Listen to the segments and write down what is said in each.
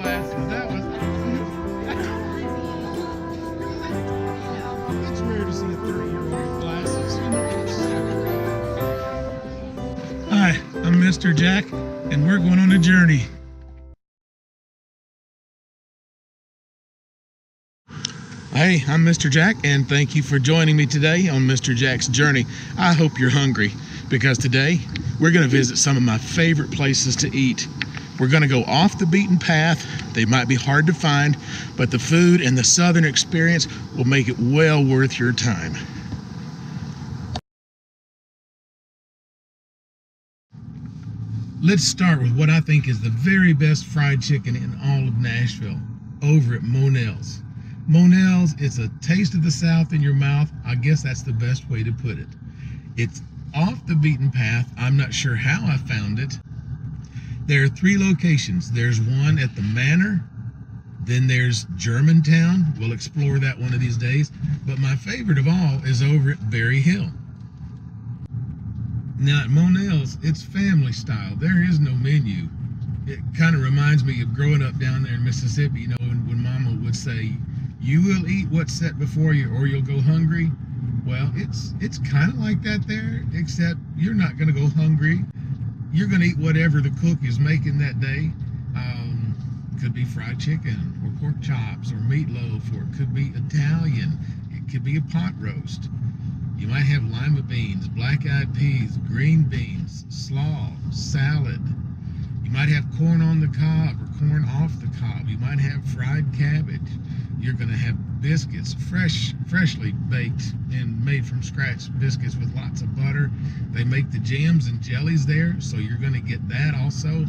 glasses. That was it's rare to see a 3-year-old with glasses. Hi, I'm Mr. Jack, and we're going on a journey. Hey, I'm Mr. Jack, and thank you for joining me today on Mr. Jack's Journey. I hope you're hungry, because today we're going to visit some of my favorite places to eat. We're going to go off the beaten path. They might be hard to find, but the food and the southern experience will make it well worth your time. Let's start with what I think is the very best fried chicken in all of Nashville, over at Monells. Monells, it's a taste of the South in your mouth. I guess that's the best way to put it. It's off the beaten path. I'm not sure how I found it. There are 3 locations. There's one at the Manor, then there's Germantown. We'll explore that one of these days. But my favorite of all is over at Berry Hill. Now at Monells, it's family style. There is no menu. It kind of reminds me of growing up down there in Mississippi, you know, when Mama would say, "You will eat what's set before you or you'll go hungry." Well, it's kind of like that there, except you're not going to go hungry. You're going to eat whatever the cook is making that day. Could be fried chicken or pork chops or meatloaf, or it could be Italian. It could be a pot roast. You might have lima beans, black-eyed peas, green beans, slaw, salad. You might have corn on the cob or corn off the cob. You might have fried cabbage. You're going to have biscuits, freshly baked and made from scratch biscuits with lots of butter. They make the jams and jellies there, so you're going to get that also.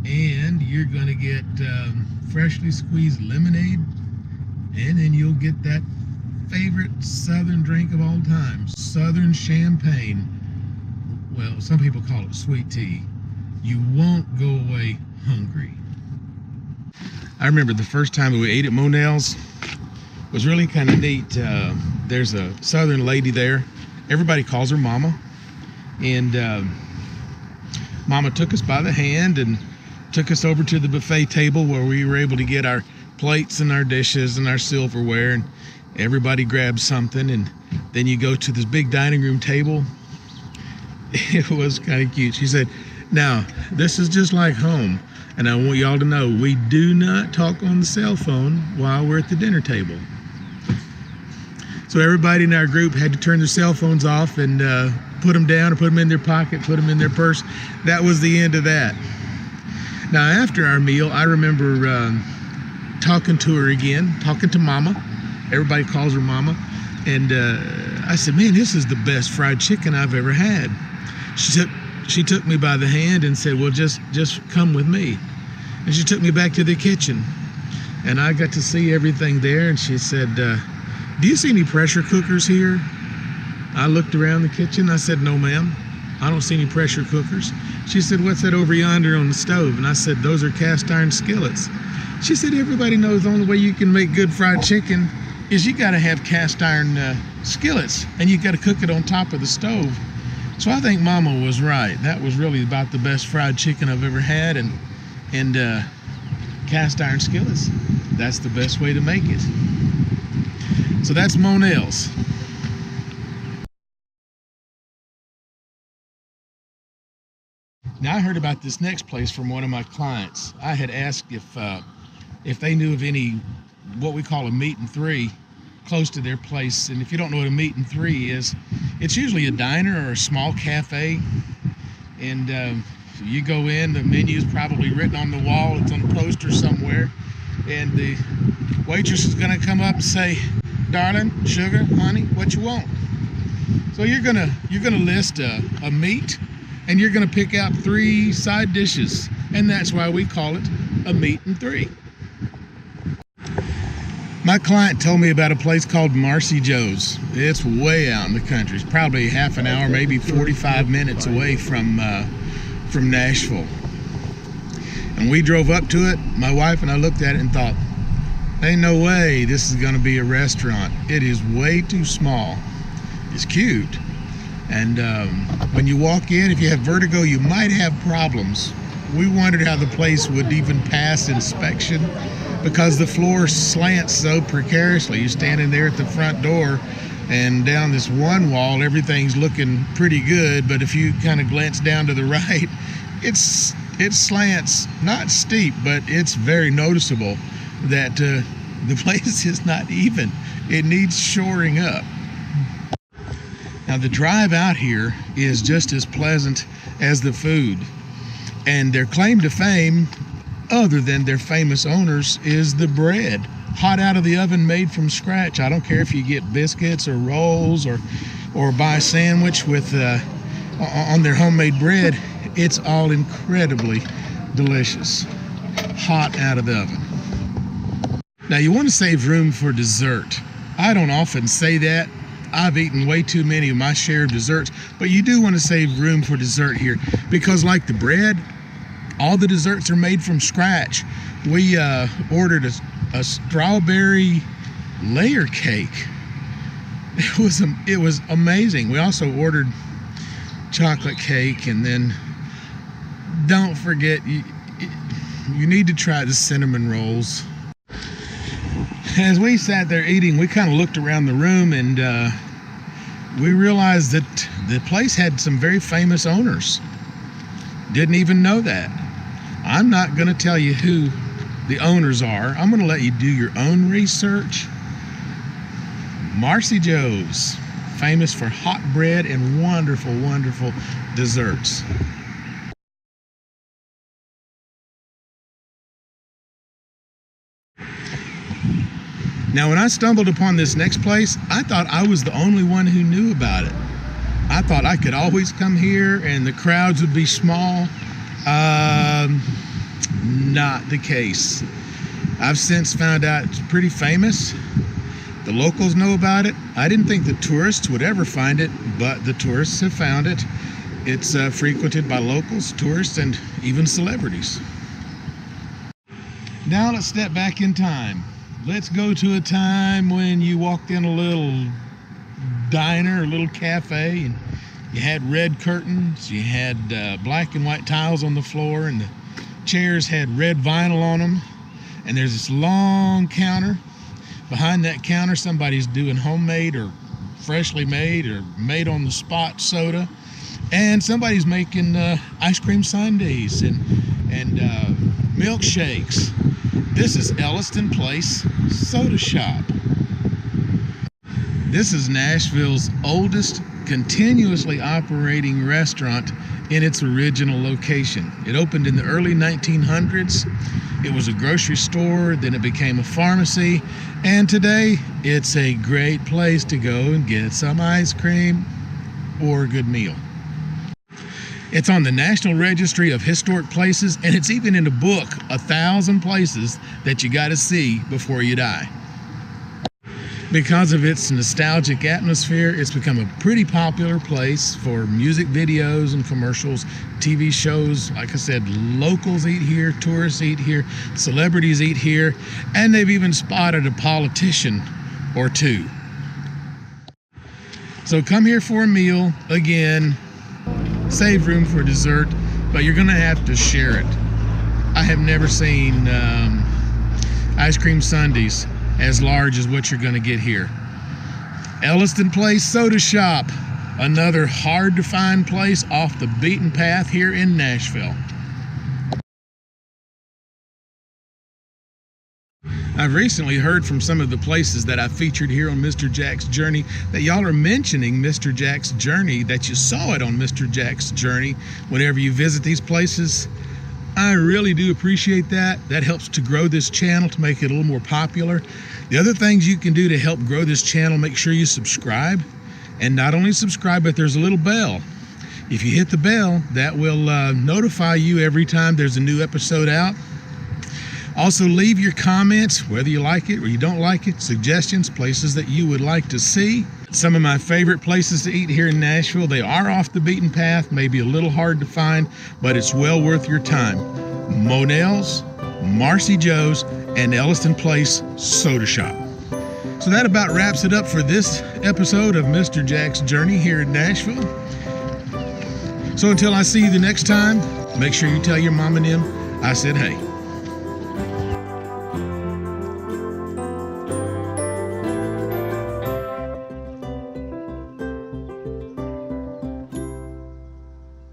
And you're going to get freshly squeezed lemonade. And then you'll get that favorite Southern drink of all time, Southern champagne. Well, some people call it sweet tea. You won't go away hungry. I remember the first time we ate at Monells was really kind of neat. There's a Southern lady there. Everybody calls her Mama. And Mama took us by the hand and took us over to the buffet table where we were able to get our plates and our dishes and our silverware. And everybody grabs something. And then you go to this big dining room table. It was kind of cute. She said, "Now, this is just like home. And I want y'all to know, we do not talk on the cell phone while we're at the dinner table." So everybody in our group had to turn their cell phones off and put them down or put them in their pocket, put them in their purse. That was the end of that. Now, after our meal, I remember talking to her again, talking to Mama. Everybody calls her Mama. And I said, "Man, this is the best fried chicken I've ever had." She took me by the hand and said, "Well, just come with me." And she took me back to the kitchen. And I got to see everything there. And she said, "Do you see any pressure cookers here?" I looked around the kitchen. I said, "No, ma'am. I don't see any pressure cookers." She said, "What's that over yonder on the stove?" And I said, "Those are cast iron skillets." She said, "Everybody knows the only way you can make good fried chicken is you got to have cast iron skillets. And you got to cook it on top of the stove." So I think Mama was right. That was really about the best fried chicken I've ever had, and cast iron skillets, that's the best way to make it. So that's Monells. Now I heard about this next place from one of my clients. I had asked if they knew of any, what we call a meat and three, close to their place. And if you don't know what a meat and three is, it's usually a diner or a small cafe. And you go in, the menu is probably written on the wall, it's on a poster somewhere, and the waitress is going to come up and say, "Darling, sugar, honey, what you want?" So you're gonna list a meat, and you're gonna pick out 3 side dishes, and that's why we call it a meat and three. My client told me about a place called Marcy Jos. It's way out in the country. It's probably half an hour, maybe 45 minutes away from Nashville. And we drove up to it. My wife and I looked at it and thought, ain't no way this is gonna be a restaurant. It is way too small. It's cute. And when you walk in, if you have vertigo, you might have problems we wondered how the place would even pass inspection because the floor slants so precariously. You're standing there at the front door, and down this one wall, everything's looking pretty good, but if you kind of glance down to the right, it slants, not steep, but it's very noticeable that the place is not even. It needs shoring up. Now the drive out here is just as pleasant as the food, and their claim to fame, other than their famous owners, is the bread. Hot out of the oven, made from scratch. I don't care if you get biscuits or rolls or buy a sandwich with on their homemade bread. It's all incredibly delicious, hot out of the oven. Now you want to save room for dessert. I don't often say that. I've eaten way too many of my share of desserts, but you do want to save room for dessert here because, like the bread, all the desserts are made from scratch. We ordered a strawberry layer cake. It was amazing. We also ordered chocolate cake, and then don't forget you need to try the cinnamon rolls. As we sat there eating, we kind of looked around the room, and we realized that the place had some very famous owners. Didn't even know that. I'm not going to tell you who the owners are. I'm going to let you do your own research. Marcy Jos, famous for hot bread and wonderful, wonderful desserts. Now, when I stumbled upon this next place, I thought I was the only one who knew about it. I thought I could always come here and the crowds would be small. Not the case. I've since found out it's pretty famous. The locals know about it. I didn't think the tourists would ever find it, but the tourists have found it. It's frequented by locals, tourists, and even celebrities. Now let's step back in time. Let's go to a time when you walked in a little diner, a little cafe, and you had red curtains, you had black and white tiles on the floor, and the chairs had red vinyl on them, and there's this long counter. Behind that counter, somebody's doing homemade or freshly made or made on the spot soda, and somebody's making ice cream sundaes and milkshakes. This is Elliston Place Soda Shop. This is Nashville's oldest continuously operating restaurant in its original location. It opened in the early 1900s. It was a grocery store, then it became a pharmacy, and today it's a great place to go and get some ice cream or a good meal. It's on the National Registry of Historic Places, and it's even in a book, 1,000 places that you got to see before you die. Because of its nostalgic atmosphere, it's become a pretty popular place for music videos and commercials, TV shows. Like I said, locals eat here, tourists eat here, celebrities eat here, and they've even spotted a politician or two. So come here for a meal. Again, save room for dessert, but you're gonna have to share it. I have never seen ice cream sundaes as large as what you're gonna get here. Elliston Place Soda Shop, another hard to find place off the beaten path here in Nashville. I've recently heard from some of the places that I featured here on Mr. Jack's Journey that y'all are mentioning Mr. Jack's Journey, that you saw it on Mr. Jack's Journey whenever you visit these places. I really do appreciate that. That helps to grow this channel, to make it a little more popular. The other things you can do to help grow this channel, make sure you subscribe. And not only subscribe, but there's a little bell. If you hit the bell, that will notify you every time there's a new episode out. Also, leave your comments, whether you like it or you don't like it, suggestions, places that you would like to see. Some of my favorite places to eat here in Nashville. They are off the beaten path, maybe a little hard to find, but it's well worth your time. Monells, Marcy Jos, and Elliston Place Soda Shop. So that about wraps it up for this episode of Mr. Jack's Journey here in Nashville. So until I see you the next time, Make sure you tell your mom and them I said hey.